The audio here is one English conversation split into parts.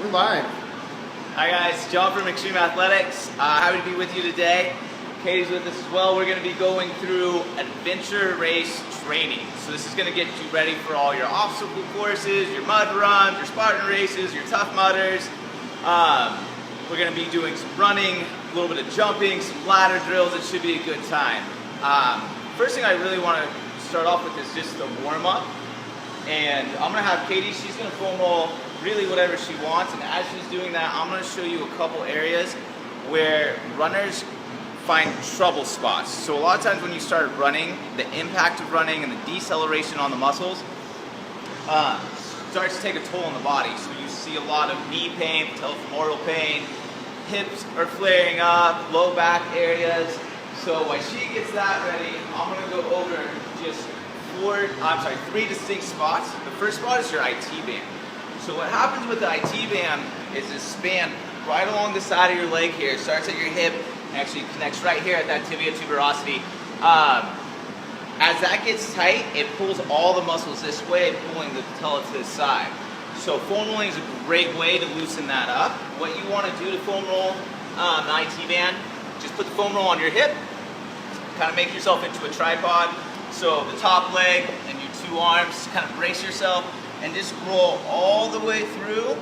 We're live. Hi guys, John from Extreme Athletics. Happy to be with you today. Katie's with us as well. We're going to be going through adventure race training. So this is going to get you ready for all your obstacle courses, your mud runs, your Spartan races, your Tough Mudders. We're going to be doing some running, a little bit of jumping, some ladder drills. It should be a good time. First thing I really want to start off with is just the warm up. And I'm going to have Katie, she's going to foam roll really whatever she wants, and as she's doing that, I'm going to show you a couple areas where runners find trouble spots. So a lot of times when you start running, the impact of running and the deceleration on the muscles starts to take a toll on the body. So you see a lot of knee pain, patellofemoral pain, hips are flaring up, low back areas. So while she gets that ready, I'm going to go over just three distinct spots. The first spot is your IT band. So what happens with the IT band is this span right along the side of your leg here. It starts at your hip, actually connects right here at that tibia tuberosity. As that gets tight, it pulls all the muscles this way, pulling the patella to the side. So foam rolling is a great way to loosen that up. What you want to do to foam roll the IT band, just put the foam roll on your hip, kind of make yourself into a tripod. So the top leg and your two arms, kind of brace yourself, and just roll all the way through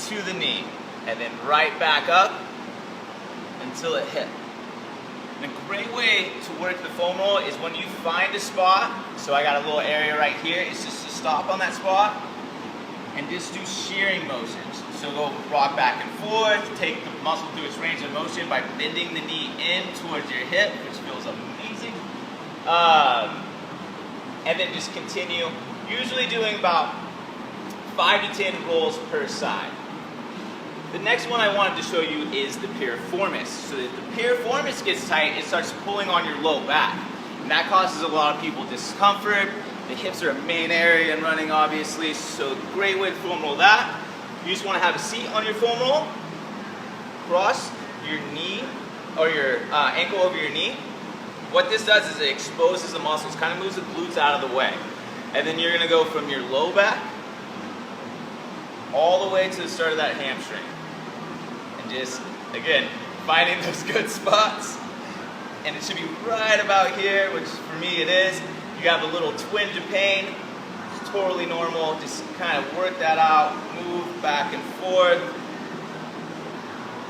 to the knee, and then right back up until it hit. And a great way to work the foam roll is when you find a spot, so I got a little area right here, is just to stop on that spot and just do shearing motions. So go rock back and forth, take the muscle through its range of motion by bending the knee in towards your hip, which feels amazing. And then just continue, usually doing about 5 to 10 rolls per side. The next one I wanted to show you is the piriformis. So if the piriformis gets tight, it starts pulling on your low back. And that causes a lot of people discomfort. The hips are a main area in running, obviously, so great way to foam roll that. You just want to have a seat on your foam roll, cross your knee, or your ankle over your knee. What this does is it exposes the muscles, kind of moves the glutes out of the way. And then you're going to go from your low back all the way to the start of that hamstring. And just, again, finding those good spots. And it should be right about here, which for me it is. You have a little twinge of pain. It's totally normal. Just kind of work that out, move back and forth,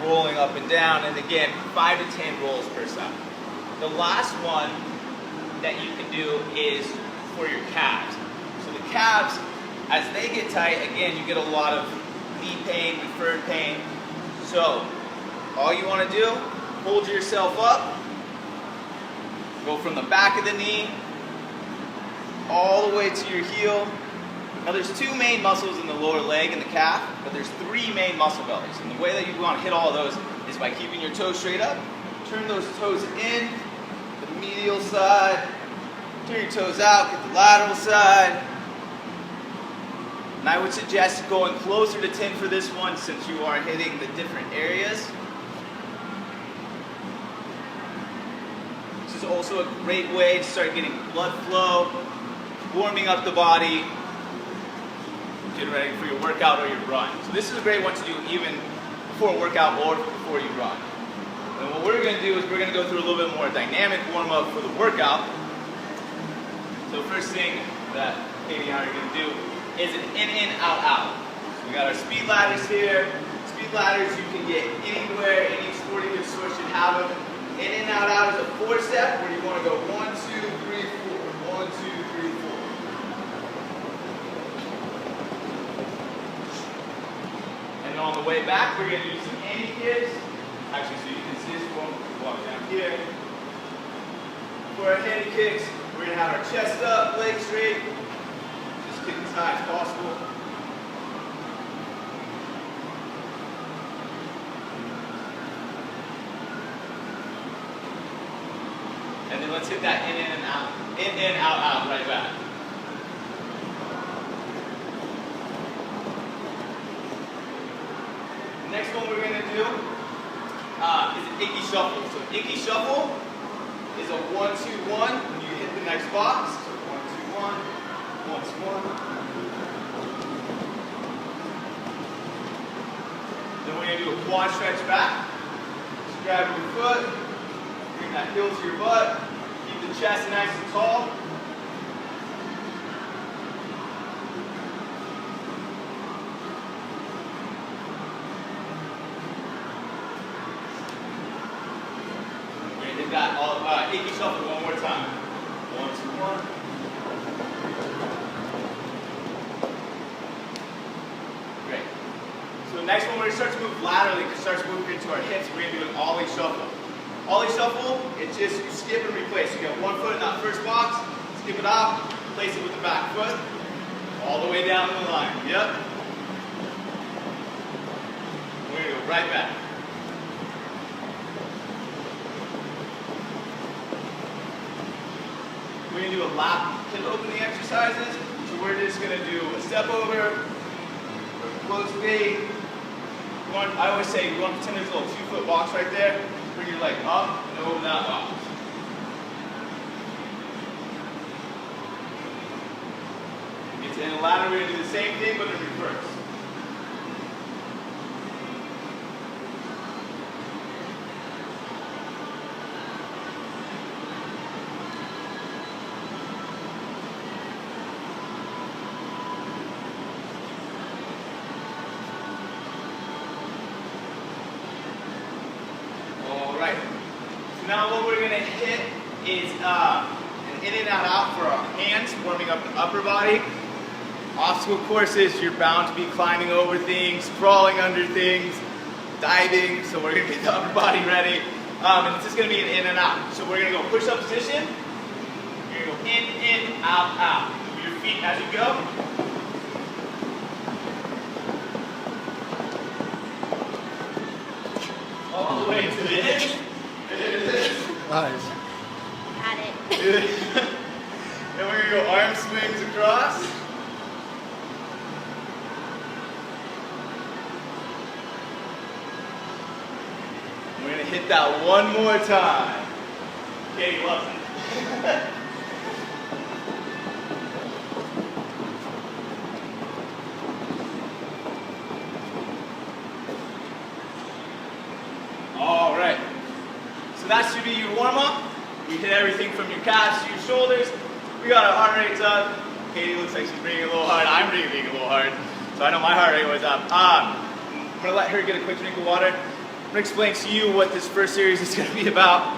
rolling up and down. And again, 5 to 10 rolls per side. The last one that you can do is for your calves. So the calves, as they get tight, again, you get a lot of knee pain, deferred pain. So all you want to do, hold yourself up, go from the back of the knee all the way to your heel. Now there's 2 main muscles in the lower leg and the calf, but there's 3 main muscle bellies. And the way that you want to hit all of those is by keeping your toes straight up, turn those toes in, the medial side, turn your toes out, get the lateral side. And I would suggest going closer to 10 for this one since you are hitting the different areas. This is also a great way to start getting blood flow, warming up the body, getting ready for your workout or your run. So this is a great one to do even before a workout or before you run. And what we're going to do is we're going to go through a little bit more dynamic warm-up for the workout. So first thing that Katie and I are going to do is an in, out, out. So we got our speed ladders here. Speed ladders you can get anywhere, any sporting goods store should have them. In, out, out is a 4-step where you want to go 1, 2, 3, 4. 1, 2, 3, 4. And then on the way back, we're going to do some anti kicks. Actually, so you can see this one, walk down here. For our anti kicks, we're going to have our chest up, legs straight. Just kick as high as possible. And then let's hit that in and out. In, out, right back. The next one we're going to do is an Icky Shuffle. So Icky Shuffle is a 1, 2, 1 when you hit the next box. So 1, 2, 1, 1, 2, 1. do a quad stretch back. Just grab your foot, bring that heel to your butt, keep the chest nice and tall. That achy shuffle one more time. 1, 2, 1. Great. So the next one, we're going to start to move laterally, start to move into our hips. We're going to do an ollie shuffle. Ollie shuffle, it's just you skip and replace. You got one foot in that first box, skip it out, place it with the back foot, all the way down the line. Yep. We're going to go right back. We're going to do a lap hip opening exercises. So we're just going to do a step over, close gate. I always say you want to pretend there's a little 2-foot box right there. Bring your leg up and over that box. Get to the ladder, we're going to do the same thing but in reverse. Right. So now what we're going to hit is an in and out for our hands, warming up the upper body. Obstacle courses, you're bound to be climbing over things, crawling under things, diving. So we're going to get the upper body ready. And it's just going to be an in and out. So we're going to go push-up position. You're going to go in, out, out. Move your feet as you go. All the way to the edge. Nice. Got it. Then we're going to go arm swings across. We're going to hit that one more time. Katie loves it. All right. So that should be your warm-up. We hit everything from your calves to your shoulders. We got our heart rates up. Katie looks like she's breathing a little hard. I'm breathing a little hard. So I know my heart rate was up. I'm going to let her get a quick drink of water. I'm going to explain to you what this first series is going to be about.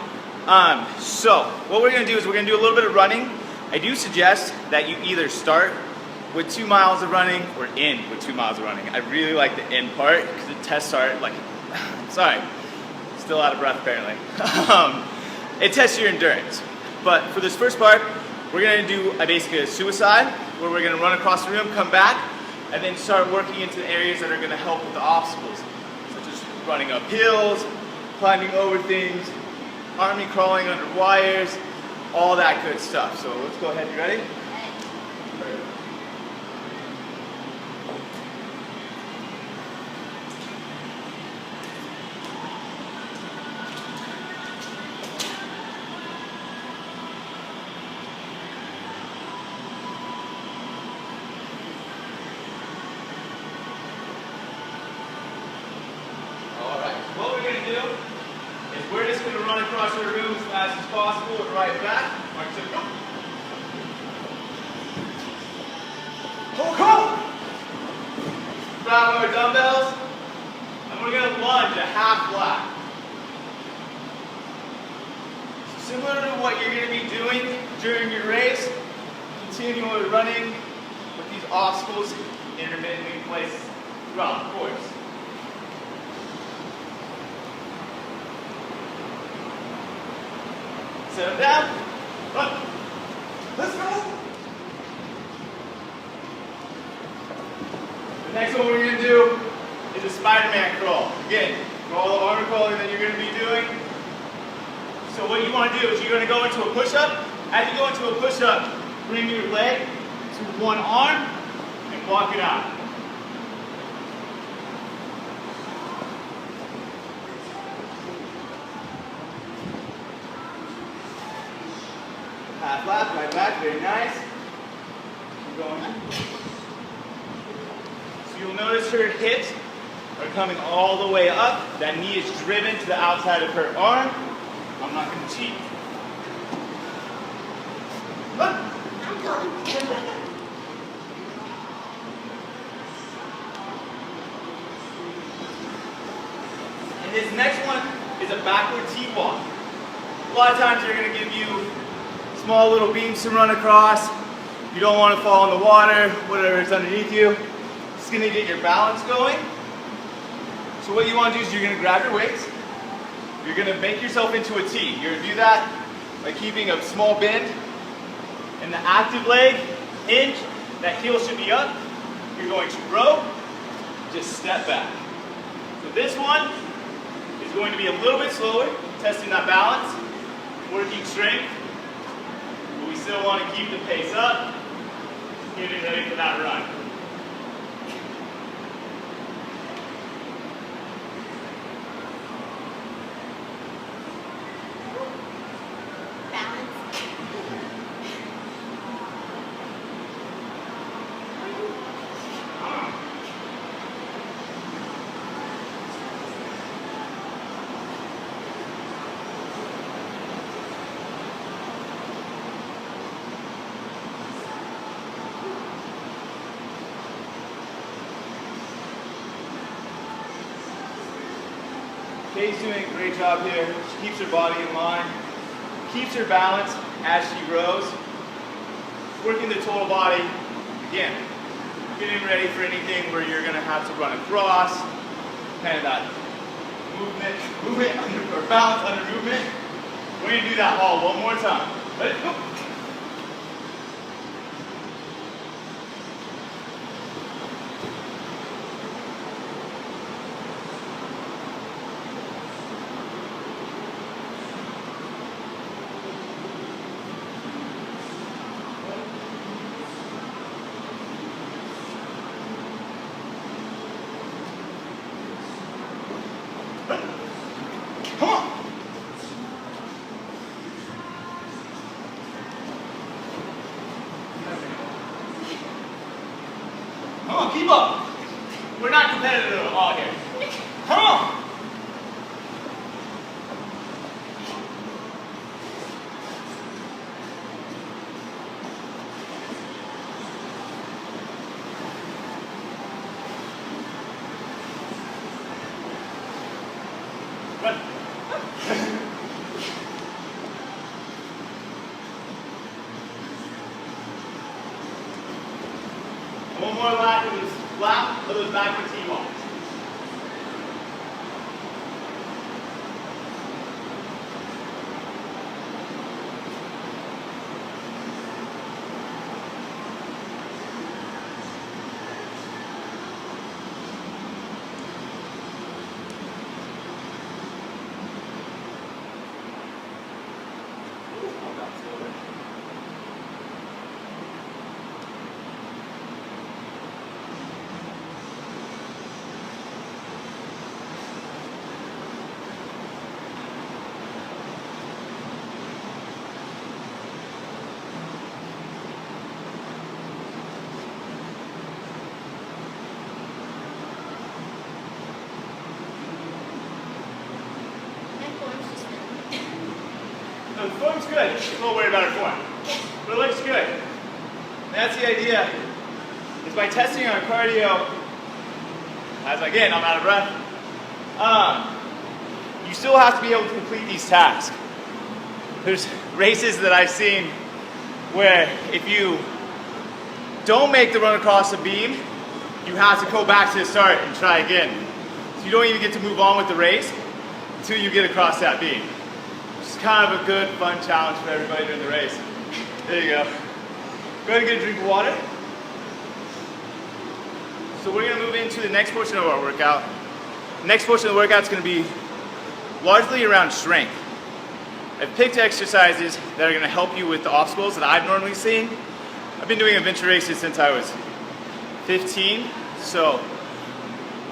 So what we're going to do is we're going to do a little bit of running. I do suggest that you either start with 2 miles of running or end with 2 miles of running. I really like the end part because the tests are like, sorry, still out of breath apparently. It tests your endurance. But for this first part, we're going to do basically a suicide where we're going to run across the room, come back, and then start working into the areas that are going to help with the obstacles, such as running up hills, climbing over things, army crawling under wires, all that good stuff. So let's go ahead. You ready? We're just going to run across your room as fast as possible and right back. Mark, so go. Hold. Grab our dumbbells, and we're going to lunge a half lap. So similar to what you're going to be doing during your race, continually running with these obstacles intermittently in place throughout the course. Set them down, run. Let's go. The next one we're going to do is a Spider-Man crawl. Again, all the armor crawling that you're going to be doing. So what you want to do is you're going to go into a push-up. As you go into a push-up, bring your leg to one arm and walk it out. Half lap, right back, very nice. Keep going. So you'll notice her hips are coming all the way up. That knee is driven to the outside of her arm. I'm not going to cheat. I'm going. And this next one is a backward T-walk. A lot of times they're going to give you small little beams to run across. You don't want to fall in the water, whatever is underneath you. It's going to get your balance going. So what you want to do is you're going to grab your weights. You're going to make yourself into a T. You're going to do that by keeping a small bend in the active leg, hinge. That heel should be up. You're going to row, just step back. So this one is going to be a little bit slower, testing that balance, working strength, but we still want to keep the pace up, getting ready for that run. Balance. Kay's doing a great job here. She keeps her body in line, keeps her balance as she rows, working the total body. Again, getting ready for anything where you're going to have to run across, kind of that movement under, or balance under movement. We're going to do that all one more time. Ready? Go. Come on. Come on, keep up. We're not competitive at all here. Come on. Run. One more lap of those backward T-walks. My form's just been. No, the form's good. Just a little worried about her form. But it looks good. And that's the idea. Is by testing our cardio, as again, I'm out of breath, you still have to be able to complete these tasks. There's races that I've seen where if you don't make the run across the beam, you have to go back to the start and try again. So you don't even get to move on with the race until you get across that beam. It's kind of a good, fun challenge for everybody during the race. There you go. Go ahead and get a drink of water. So we're going to move into the next portion of our workout. The next portion of the workout is going to be largely around strength. I've picked exercises that are going to help you with the obstacles that I've normally seen. I've been doing adventure races since I was 15, so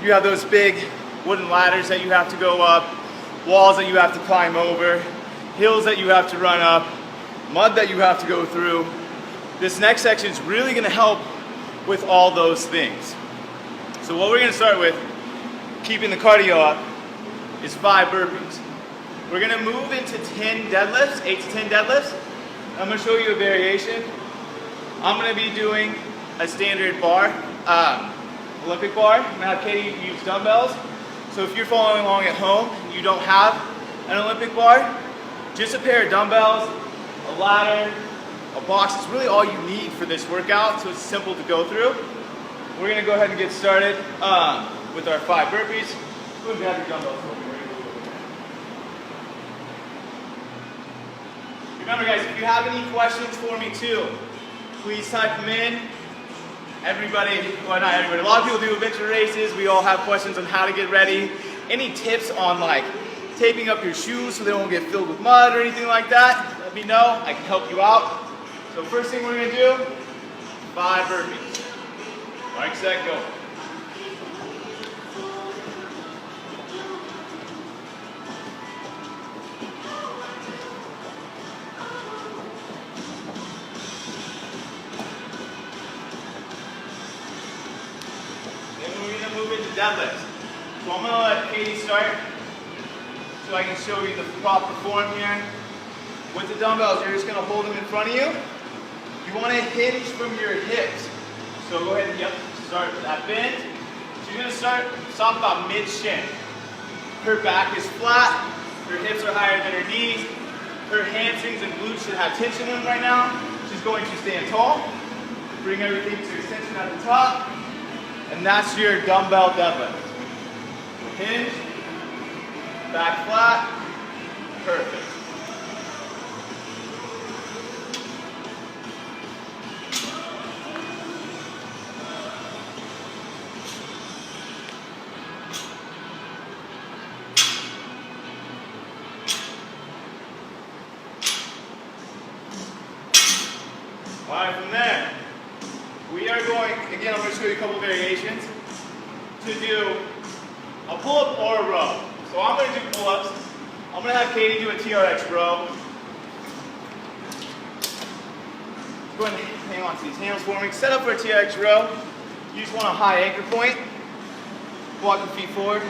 you have those big wooden ladders that you have to go up, walls that you have to climb over, hills that you have to run up, mud that you have to go through. This next section is really going to help with all those things. So what we're going to start with keeping the cardio up, is 5 burpees. We're gonna move into 10 deadlifts, 8 to 10 deadlifts. I'm gonna show you a variation. I'm gonna be doing a standard bar, Olympic bar. I'm gonna have Katie use dumbbells. So if you're following along at home and you don't have an Olympic bar, just a pair of dumbbells, a ladder, a box is really all you need for this workout, so it's simple to go through. We're gonna go ahead and get started with our 5 burpees. Go and grab your dumbbells. Remember guys, if you have any questions for me too, please type them in. Everybody, well not everybody, a lot of people do adventure races. We all have questions on how to get ready. Any tips on like taping up your shoes so they won't get filled with mud or anything like that, let me know. I can help you out. So first thing we're gonna do, 5 burpees. Mic, set, go. Move into deadlifts. So I'm going to let Katie start so I can show you the proper form here. With the dumbbells, you're just going to hold them in front of you. You want to hinge from your hips. So go ahead and start with that bend. She's going to stop about mid-shin. Her back is flat. Her hips are higher than her knees. Her hamstrings and glutes should have tension in them right now. She's going to stand tall. Bring everything to extension at the top. And that's your dumbbell deadlift. Hinge, back flat, perfect. All right, from there, we are going, again, I'm going to show you a couple variations to do a pull-up or a row. So I'm going to do pull-ups. I'm going to have Katie do a TRX row. Go ahead and hang on to these handles for me. Set up for a TRX row. You just want a high anchor point. Walk your feet forward.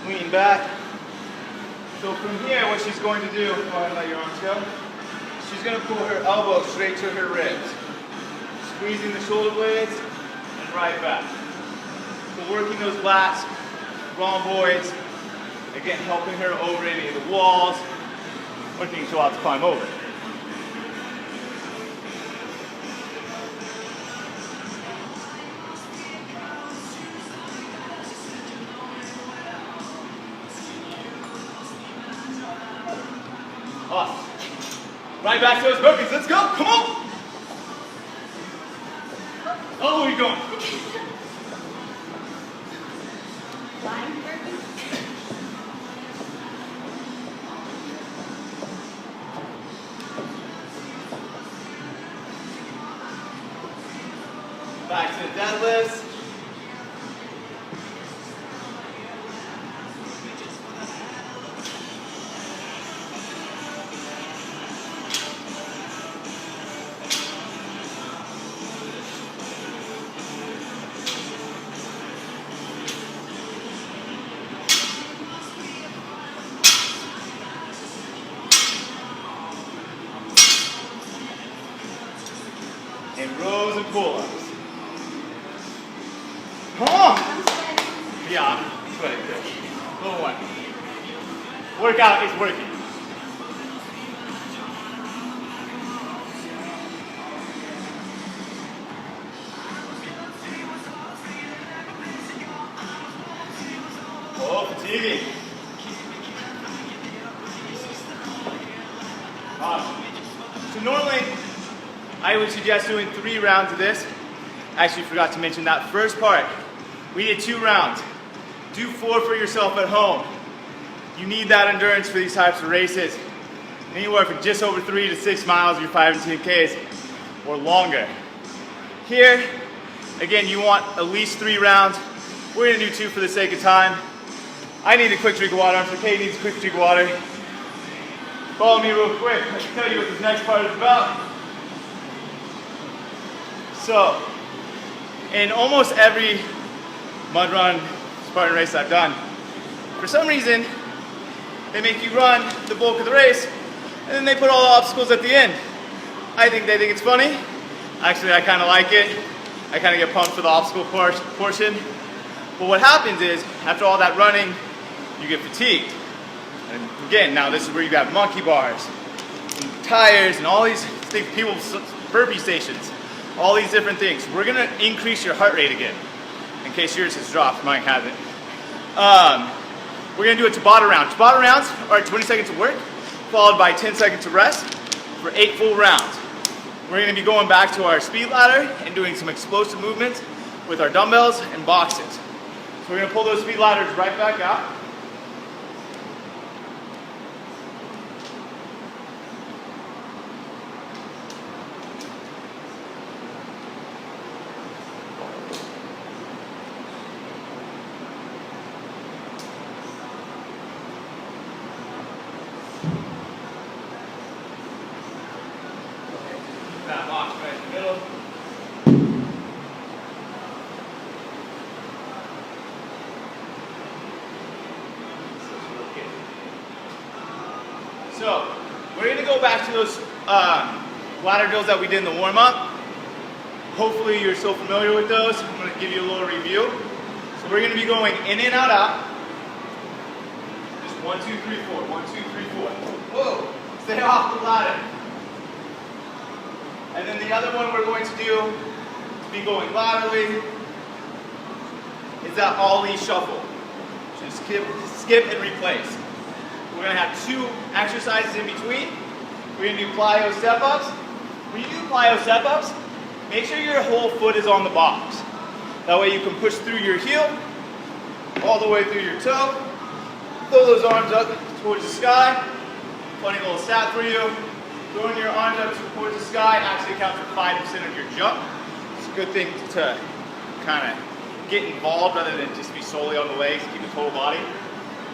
Lean back. So from here, what she's going to do, go ahead and let your arms go. She's going to pull her elbow straight to her ribs. Squeezing the shoulder blades and right back. So working those lats, rhomboids, again helping her over any of the walls, or things she'll have to climb over. Awesome. Right back to those burpees. Let's go. Come on. Oh, where are you going? Flying burpees. Back to the deadlifts. And rows and pull-ups. Come on! Yeah, sweating good. Little one. Workout is working. Oh, fatiguing. Awesome. So normally, I would suggest doing 3 rounds of this. Actually, forgot to mention that first part. We did 2 rounds. Do 4 for yourself at home. You need that endurance for these types of races. Anywhere from just over 3 to 6 miles, your 5 and 10Ks, or longer. Here, again, you want at least 3 rounds. We're gonna do 2 for the sake of time. I need a quick drink of water. I'm sure Kate needs a quick drink of water. Follow me real quick. I can tell you what this next part is about. So, in almost every mud run, Spartan race I've done. For some reason, they make you run the bulk of the race, and then they put all the obstacles at the end. I think they think it's funny. Actually, I kind of like it. I kind of get pumped for the obstacle portion. But what happens is, after all that running, you get fatigued. And again, now this is where you got monkey bars, and tires, and all these things, people's burpee stations, all these different things. We're gonna increase your heart rate again, in case yours has dropped, mine hasn't. We're gonna do a Tabata round. Tabata rounds are 20 seconds of work, followed by 10 seconds of rest for 8 full rounds. We're gonna be going back to our speed ladder and doing some explosive movements with our dumbbells and boxes. So we're gonna pull those speed ladders right back out. That box right in the middle. So, we're going to go back to those ladder drills that we did in the warm-up. Hopefully you're so familiar with those. I'm going to give you a little review. So we're going to be going in and out, out. Just 1, 2, 3, 4. 1, 2, 3, 4. Whoa! Stay off the ladder. And then the other one we're going to do, to be going laterally, is that ollie shuffle. Just skip and replace. We're going to have 2 exercises in between. We're going to do plyo step-ups. When you do plyo step-ups, make sure your whole foot is on the box. That way you can push through your heel, all the way through your toe. Throw those arms up towards the sky. Funny little stat for you. Throwing your arms up towards the sky actually accounts for 5% of your jump. It's a good thing to kind of get involved rather than just be solely on the legs, keep the total body.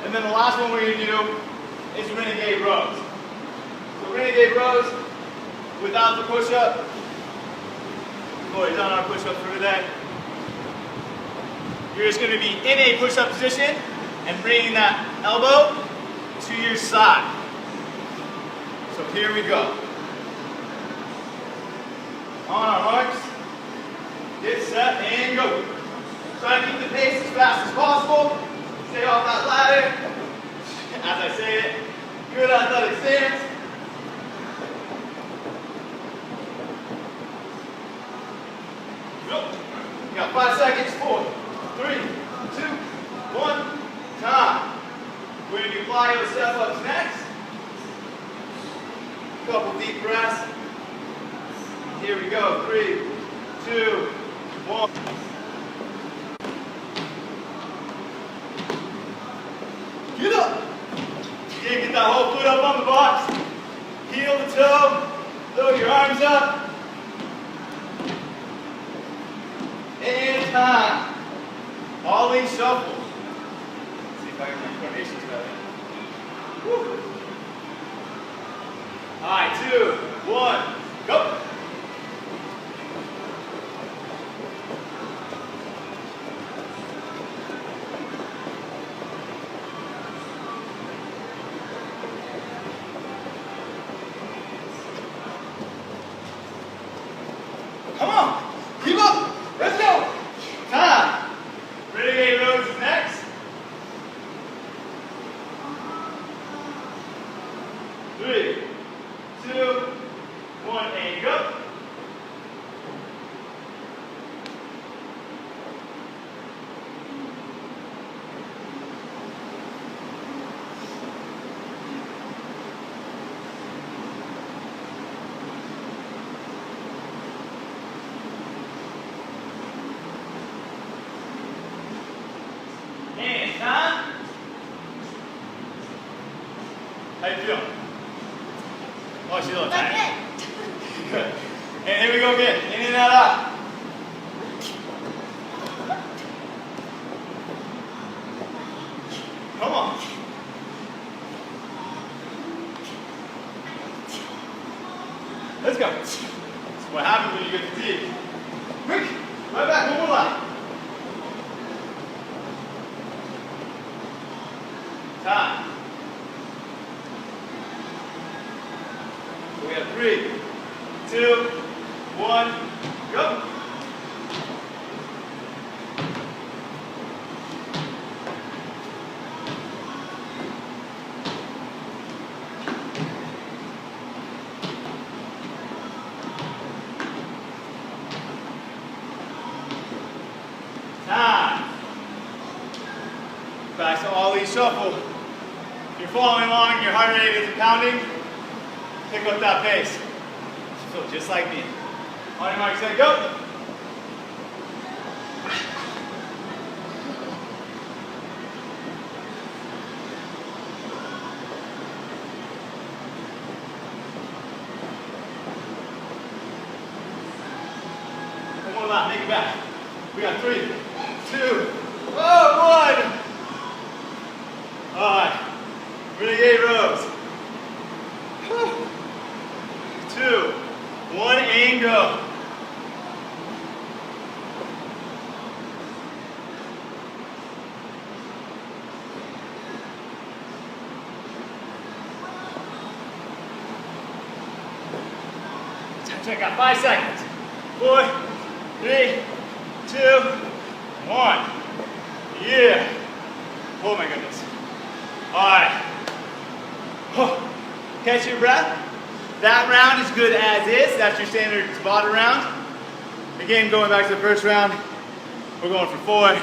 And then the last one we're going to do is renegade rows. So renegade rows without the push-up. We've already done our push-ups for today. You're just going to be in a push-up position and bringing that elbow to your side. So here we go. On our marks, get set, and go. Try to keep the pace as fast as possible. Stay off that ladder. As I say it, good athletic stance. Go. You got 5 seconds. 4, 3, 2, 1, time. We're going to do plyo step-ups next. Couple deep breaths. Here we go. 3, 2, 1. Get up. Again, get that whole foot up on the box. Heel to toe. Throw your arms up. And time. Ollie shuffle. Let's see if I can make coordinations better. Woo. All right, 2, 1, go. Come on, keep up. Let's go. Time. Renegade rows is next. 3, 2, 1, and go. And time. How you feel? Oh, she's a little tired. Good. And here we go again. In and out. Come on. Let's go. That's what happens when you get fatigued. Quick. Right back. One more line. Time. So we have 3, 2, 1, go. Time. Back to Ollie shuffle. If you're following along, your heart rate isn't pounding, pick up that pace. So just like me. On your mark, set, go. One more lap, make it back. We got 3, 2, 1. All right, renegade rows. 2, 1, and go. Time check, got 5 seconds. 4, 3, 2, 1. Yeah. Oh my goodness. All right. Catch your breath. That round is good as is. That's your standard Tabata round. Again, going back to the first round, we're going for 4.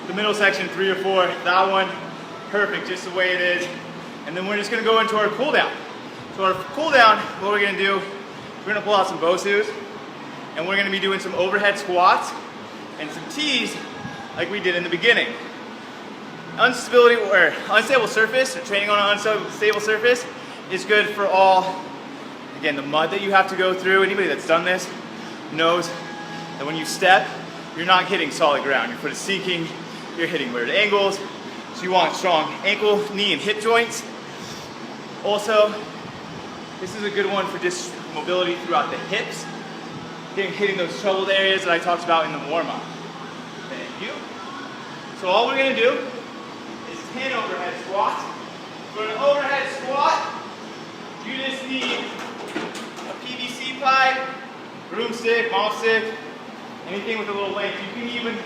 The middle section, 3 or 4. That one, perfect, just the way it is. And then we're just gonna go into our cool down. So our cool down, what we're gonna do, we're gonna pull out some BOSUs, and we're gonna be doing some overhead squats and some tees like we did in the beginning. Instability or unstable surface, or training on an unstable surface is good for all, again, the mud that you have to go through. Anybody that's done this knows that when you step, you're not hitting solid ground. Your foot is sinking, you're hitting weird angles. So you want strong ankle, knee, and hip joints. Also, this is a good one for just mobility throughout the hips, hitting those troubled areas that I talked about in the warm-up. Thank you. So all we're gonna do is 10 overhead squats. For an overhead squat, you just need a PVC pipe, broomstick, mop stick, anything with a little length. You can even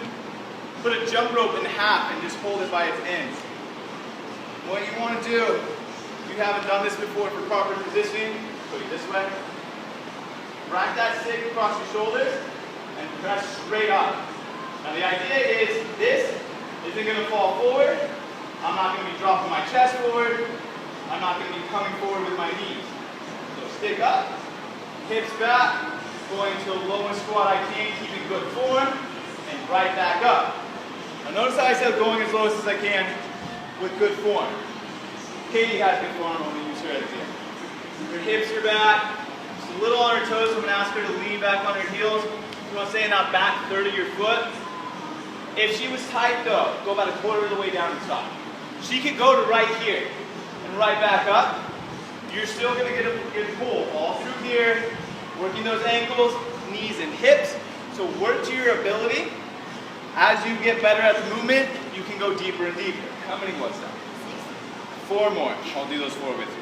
put a jump rope in half and just hold it by its ends. What you want to do, if you haven't done this before for proper positioning, put it this way. Rack that stick across your shoulders and press straight up. Now the idea is this isn't going to fall forward. I'm not going to be dropping my chest forward. I'm not going to be coming forward with my knees. So stick up, hips back, going to the lowest squat I can, keeping good form, and right back up. Now notice how I said going as lowest as I can with good form. Katie has good form, I'm going to use her as example. Her hips are back, just a little on her toes, so I'm going to ask her to lean back on her heels. You want to stay in that back third of your foot. If she was tight though, go about a quarter of the way down the top. She could go to right here and right back up. You're still going to get a pull all through here, working those ankles, knees, and hips. So work to your ability. As you get better at the movement, you can go deeper and deeper. How many was that? 4 more. I'll do those 4 with you.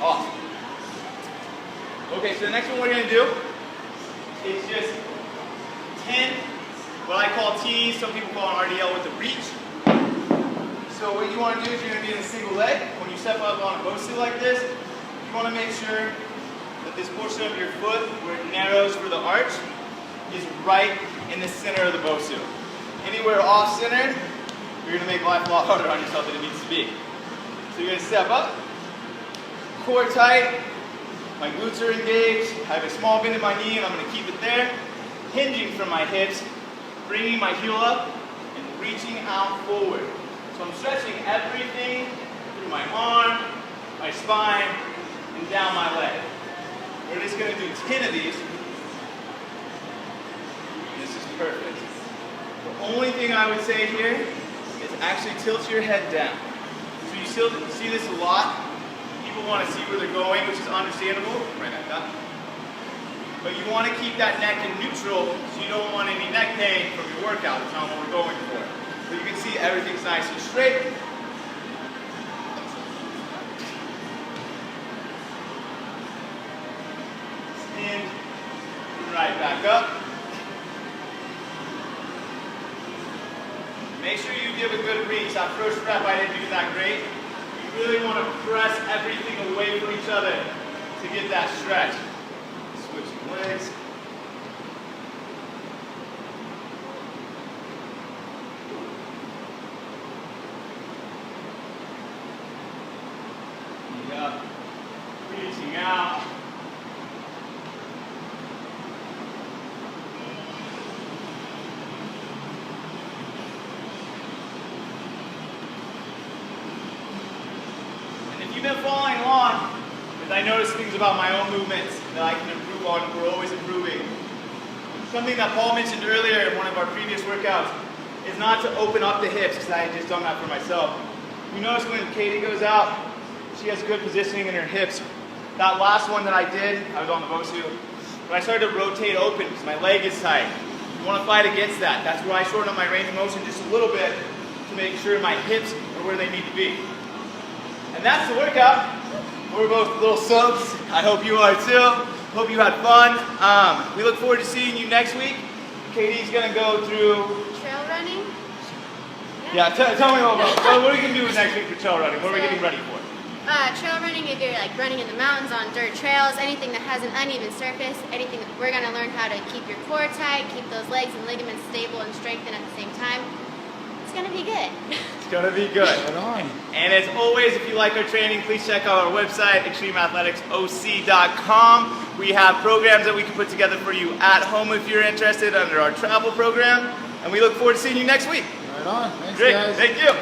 Awesome. Okay, so the next one we're going to do is just 10, what I call T's, some people call an RDL with a reach. So what you want to do is you're going to be in a single leg. When you step up on a BOSU like this, you want to make sure that this portion of your foot, where it narrows for the arch, is right in the center of the BOSU. Anywhere off-centered, you're going to make life a lot harder on yourself than it needs to be. So you're going to step up, core tight, my glutes are engaged, I have a small bend in my knee and I'm going to keep it there, hinging from my hips, bringing my heel up, and reaching out forward. So I'm stretching everything through my arm, my spine, and down my leg. We're just going to do 10 of these. This is perfect. The only thing I would say here is actually tilt your head down. So you still see this a lot. people want to see where they're going, which is understandable. Right back up. But you want to keep that neck in neutral, so you don't want any neck pain from your workout. That's not what we're going for. So you can see everything's nice and straight. Stand right back up. Make sure you give a good reach. That first rep I didn't do that great. You really want to press everything away from each other to get that stretch. Switching legs. Feet up. Reaching out. If you've been following along, as I notice things about my own movements that I can improve on, we're always improving. Something that Paul mentioned earlier in one of our previous workouts is not to open up the hips, because I had just done that for myself. You notice when Katie goes out, she has good positioning in her hips. That last one that I did, I was on the Bosu, but I started to rotate open because my leg is tight. You want to fight against that. That's where I shorten up my range of motion just a little bit to make sure my hips are where they need to be. And that's the workout. We're both little soaks. I hope you are too. Hope you had fun. We look forward to seeing you next week. Katie's gonna go through Trail running? Yeah, tell me about what are we gonna do next week for trail running? What are we getting ready for? Trail running, if you're like running in the mountains on dirt trails, anything that has an uneven surface, anything, we're gonna learn how to keep your core tight, keep those legs and ligaments stable and strengthened at the same time. It's gonna be good. It's gonna be good. Right on. And as always, if you like our training, please check out our website, extremeathletics.com. We have programs that we can put together for you at home if you're interested under our travel program. And we look forward to seeing you next week. Right on. Thanks, Great, guys. thank you.